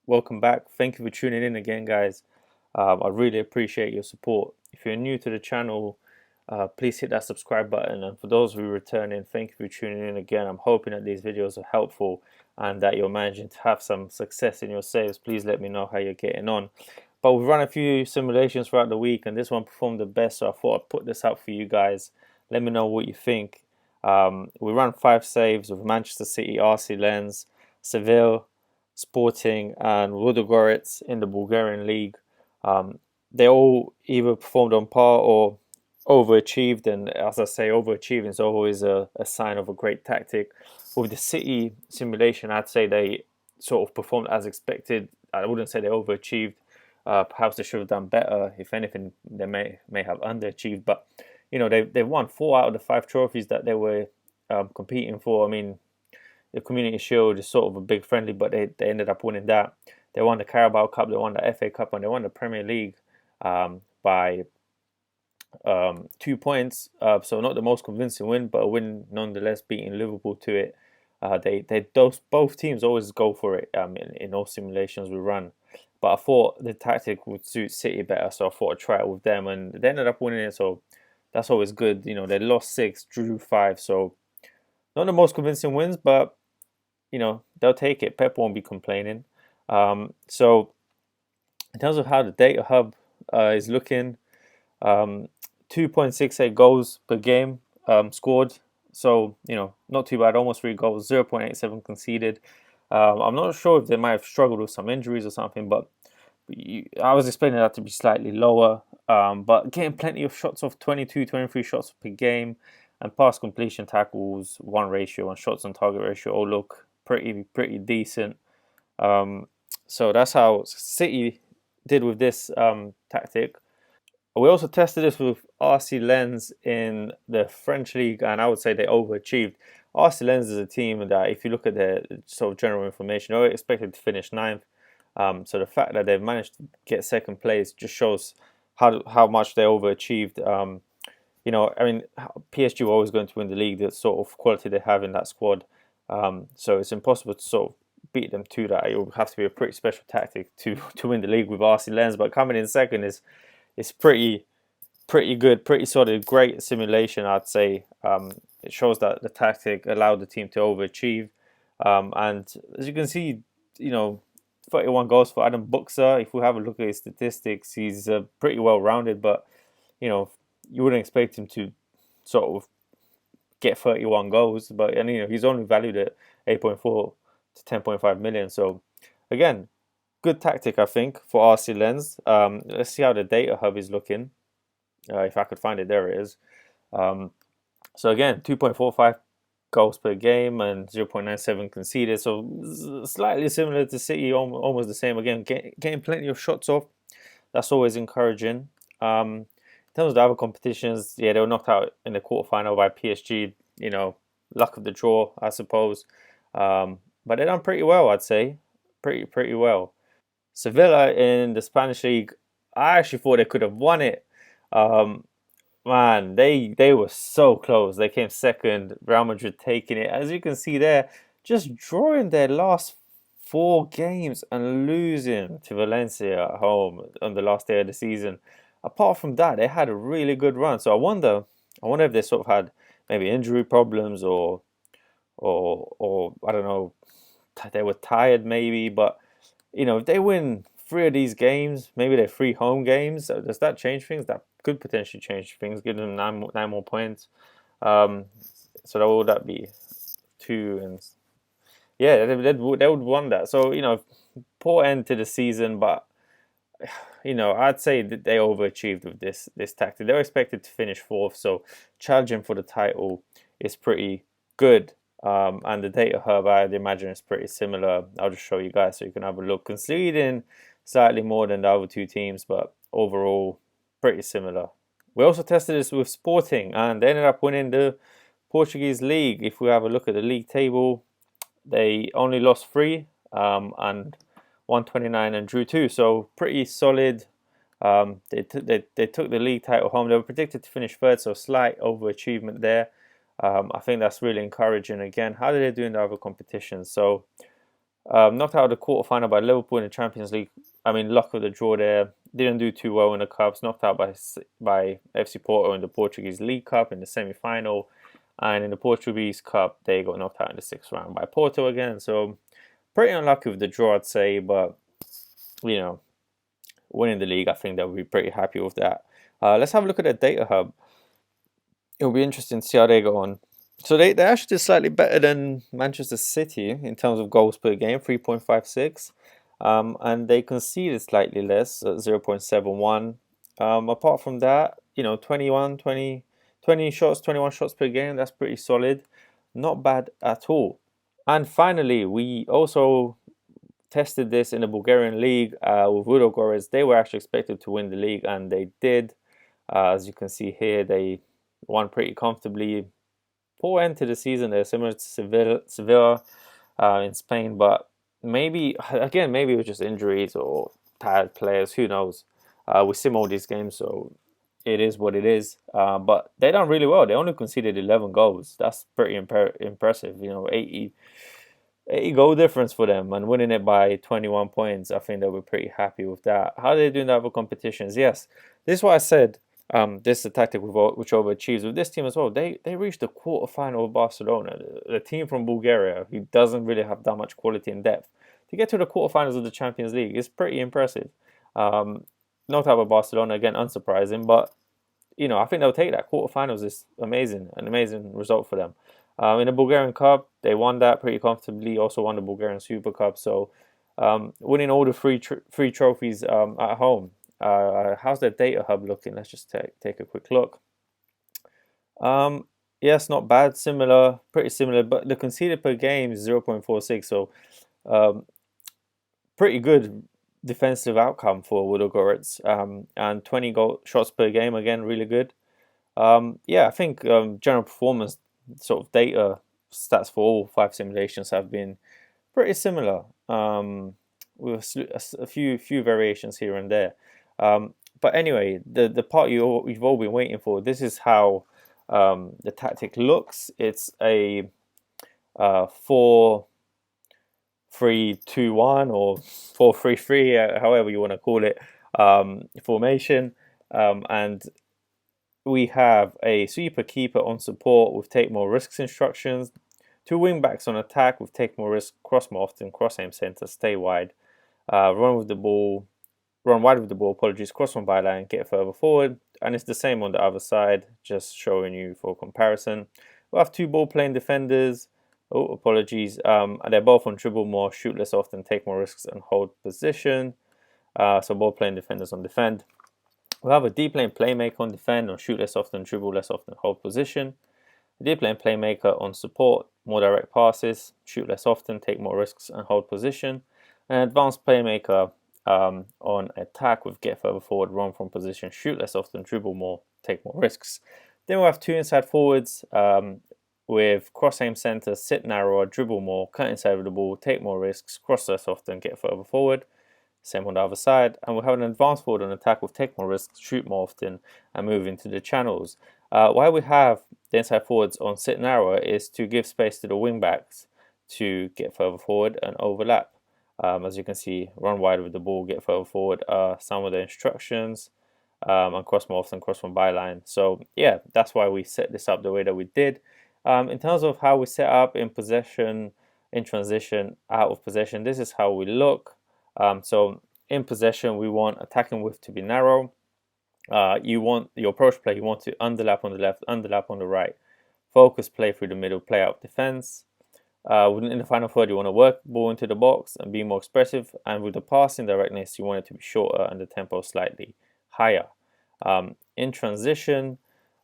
Welcome back. Thank you for tuning in again, guys. I really appreciate your support. If you're new to the channel, please hit that subscribe button. And for those who return in, thank you for tuning in again. I'm hoping that these videos are helpful and that you're managing to have some success in your saves. Please let me know how you're getting on. But we've run a few simulations throughout the week, and this one performed the best, so I thought I'd put this out for you guys. Let me know what you think. We ran 5 saves with Manchester City, RC Lens, Seville, Sporting, and Ludogorets in the Bulgarian league. Um, they all either performed on par or overachieved, and as I say, overachieving is always a sign of a great tactic. With the City simulation, I'd say they sort of performed as expected. I wouldn't say they overachieved. Perhaps they should have done better. If anything, they may have underachieved. But they've won 4 out of the 5 trophies that they were competing for. I mean, the Community Shield is sort of a big friendly, but they ended up winning that. They won the Carabao Cup, they won the FA Cup, and they won the Premier League by 2 points. So not the most convincing win, but a win nonetheless, beating Liverpool to it. Both teams always go for it in all simulations we run. But I thought the tactic would suit City better, so I thought I'd try it with them, and they ended up winning it. So that's always good. They lost 6, drew 5, so not the most convincing wins, but they'll take it. Pep won't be complaining. So in terms of how the data hub is looking, 2.68 goals per game scored. So not too bad. Almost 3 goals. 0.87 conceded. I'm not sure if they might have struggled with some injuries or something, but I was expecting that to be slightly lower. But getting plenty of shots off, 22, 23 shots per game, and pass completion, tackles, 1 ratio, and shots on target ratio all look pretty decent. So that's how City did with this tactic. We also tested this with RC Lens in the French league, and I would say they overachieved. RC Lens is a team that, if you look at their sort of general information, they're expected to finish 9th. So the fact that they've managed to get 2nd place just shows how much they overachieved. I mean, PSG were always going to win the league, the sort of quality they have in that squad. So it's impossible to sort of beat them to that. It would have to be a pretty special tactic to win the league with RC Lens. But coming in 2nd is pretty good, pretty solid, great simulation, I'd say. It shows that the tactic allowed the team to overachieve. And as you can see, 31 goals for Adam Buxa. If we have a look at his statistics, he's pretty well rounded, but you wouldn't expect him to sort of get 31 goals. But he's only valued at 8.4 to 10.5 million. So again, good tactic, I think, for RC Lens. Let's see how the data hub is looking. If I could find it, there it is. So again, 2.45 goals per game and 0.97 conceded. So slightly similar to City, almost the same. Again, getting plenty of shots off. That's always encouraging. In terms of the other competitions, yeah, they were knocked out in the quarterfinal by PSG. Luck of the draw, I suppose. But they done pretty well, I'd say. Pretty well. Sevilla in the Spanish league, I actually thought they could have won it. Man, they were so close. They came 2nd. Real Madrid taking it. As you can see there, just drawing their last 4 games and losing to Valencia at home on the last day of the season. Apart from that, they had a really good run. So I wonder if they sort of had maybe injury problems or I don't know, they were tired maybe. But if they win 3 of these games, maybe they're 3 home games. Does that change things? That could potentially change things. Give them 9 more points. So what would that be? 2 and yeah, they would won that. So poor end to the season, but I'd say that they overachieved with this tactic. They were expected to finish 4th, so challenging for the title is pretty good. And the data hub, I'd imagine, is pretty similar. I'll just show you guys so you can have a look. Conceding slightly more than the other 2 teams, but overall pretty similar. We also tested this with Sporting, and they ended up winning the Portuguese league. If we have a look at the league table, they only lost 3 and 129 and drew 2, so pretty solid. They took the league title home. They were predicted to finish 3rd, so slight overachievement there. I think that's really encouraging. Again, how did they do in the other competitions? So Knocked out of the quarterfinal by Liverpool in the Champions League. I mean, luck of the draw there. Didn't do too well in the cups. Knocked out by FC Porto in the Portuguese League Cup in the semi-final, and in the Portuguese Cup they got knocked out in the sixth round by Porto again. So pretty unlucky with the draw, I'd say. But you know, winning the league, I think they'll be pretty happy with that. Let's have a look at their data hub. It'll be interesting to see how they go on. So they actually did slightly better than Manchester City in terms of goals per game, 3.56. And they conceded slightly less at 0.71. Apart from that, 20 shots, 21 shots per game, that's pretty solid. Not bad at all. And finally, we also tested this in the Bulgarian league with Ludogorets. They were actually expected to win the league, and they did. As you can see here, they won pretty comfortably. Poor end to the season. They're similar to Sevilla in Spain, but maybe it was just injuries or tired players. Who knows? We sim all these games, so it is what it is. But they done really well. They only conceded 11 goals. That's pretty impressive. 80 goal difference for them, and winning it by 21 points. I think they were pretty happy with that. How are they doing in other competitions? Yes, this is what I said. This is a tactic which overachieves with this team as well. They reached the quarterfinal of Barcelona, the team from Bulgaria, who doesn't really have that much quality and depth. To get to the quarterfinals of the Champions League is pretty impressive. Knocked out by Barcelona again, unsurprising, but I think they'll take that. Quarterfinals is amazing, an amazing result for them. In the Bulgarian Cup, they won that pretty comfortably. Also won the Bulgarian Super Cup, so winning all the free trophies at home. How's their data hub looking? Let's just take a quick look. Yes, not bad. Similar, pretty similar, but the conceded per game is 0.46, so pretty good defensive outcome for Ludogorets. And 20 shots per game, again, really good. I think general performance sort of data stats for all 5 simulations have been pretty similar, with a few variations here and there. But anyway, the part you've all been waiting for. This is how the tactic looks. It's a 4-3-2-1 or 4-3-3, however you want to call it, formation, and we have a sweeper keeper on support with take more risks instructions, 2 wing backs on attack with take more risks, cross more often, cross aim center, stay wide, run wide with the ball, cross from byline, get further forward, and it's the same on the other side, just showing you for comparison. We have 2 ball playing defenders. And they're both on dribble more, shoot less often, take more risks, and hold position. So ball playing defenders on defend. We have a deep lane playmaker on defend, on shoot less often, dribble less often, hold position. A deep lane playmaker on support, more direct passes, shoot less often, take more risks, and hold position. An advanced playmaker on attack with get further forward, run from position, shoot less often, dribble more, take more risks. Then we have 2 inside forwards with cross aim center, sit narrower, dribble more, cut inside with the ball, take more risks, cross less often, get further forward. Same on the other side. And we'll have an advanced forward on attack with take more risks, shoot more often, and move into the channels. Why we have the inside forwards on sit narrower is to give space to the wing backs to get further forward and overlap. As you can see, run wide with the ball, get further forward are some of the instructions, and cross more often, cross from byline. So yeah, that's why we set this up the way that we did. In terms of how we set up in possession, in transition, out of possession, this is how we look. So in possession, we want attacking width to be narrow. You want your approach play, you want to underlap on the left, underlap on the right. Focus play through the middle, play out defense. In the final third, you want to work the ball into the box and be more expressive. And with the passing directness, you want it to be shorter and the tempo slightly higher. In transition,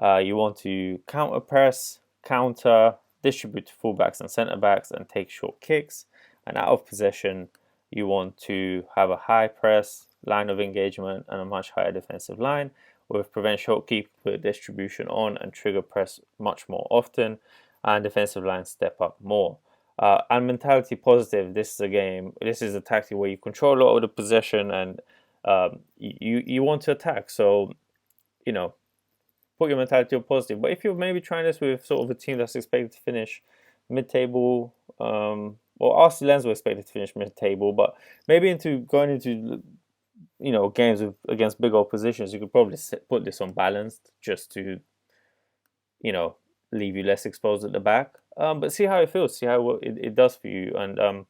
you want to counter press, counter, distribute to fullbacks and centre backs, and take short kicks. And out of possession, you want to have a high press, line of engagement, and a much higher defensive line, with prevent short keeper distribution on and trigger press much more often, and defensive line step up more. And mentality positive. This is a tactic where you control a lot of the possession and you want to attack. So, put your mentality on positive. But if you're maybe trying this with sort of a team that's expected to finish mid-table well, RC Lens were expected to finish mid-table, but maybe into going into games against big oppositions, you could probably put this on balanced just to leave you less exposed at the back. But see how it feels, see how it does for you, and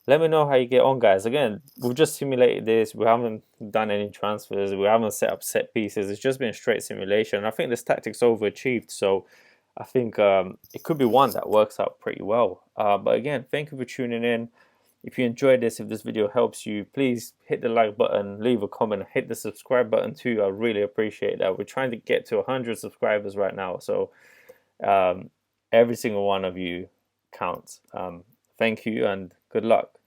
let me know how you get on, guys. Again, we've just simulated this. We haven't done any transfers. We haven't set up set pieces. It's just been straight simulation. I think this tactic's overachieved, so I think it could be one that works out pretty well. But again, thank you for tuning in. If you enjoyed this, if this video helps you, please hit the like button, leave a comment, hit the subscribe button too. I really appreciate that. We're trying to get to 100 subscribers right now, so every single one of you counts. Thank you and good luck.